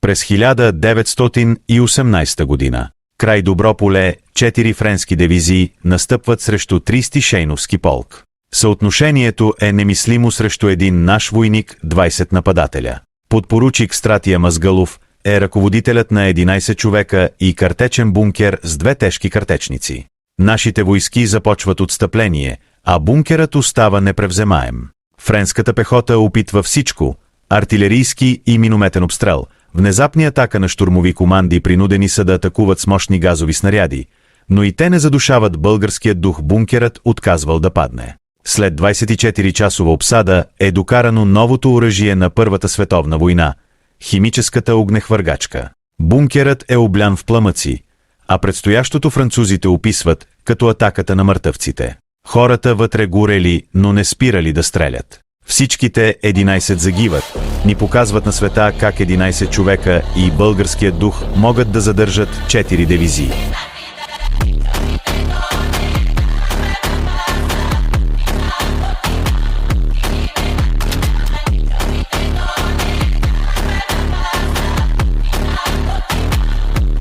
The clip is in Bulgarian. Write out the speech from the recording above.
През 1918 година, край Доброполе, 4 френски дивизии настъпват срещу 30 Шейновски полк. Съотношението е немислимо срещу един наш войник, 20 нападателя. Подпоручик Стратия Мазгалов е ръководителят на 11 човека и картечен бункер с 2 тежки картечници. Нашите войски започват отстъпление, а бункерът остава непревземаем. Френската пехота опитва всичко – артилерийски и минометен обстрел. Внезапни атака на щурмови команди принудени са да атакуват с мощни газови снаряди, но и те не задушават българският дух, бункерът отказвал да падне. След 24-часова обсада е докарано новото оръжие на Първата световна война – химическата огнехвъргачка. Бункерът е облян в пламъци, а предстоящото французите описват като атаката на мъртъвците. Хората вътре горели, но не спирали да стрелят. Всичките 11 загиват, ни показват на света как 11 човека и българският дух могат да задържат 4 дивизии.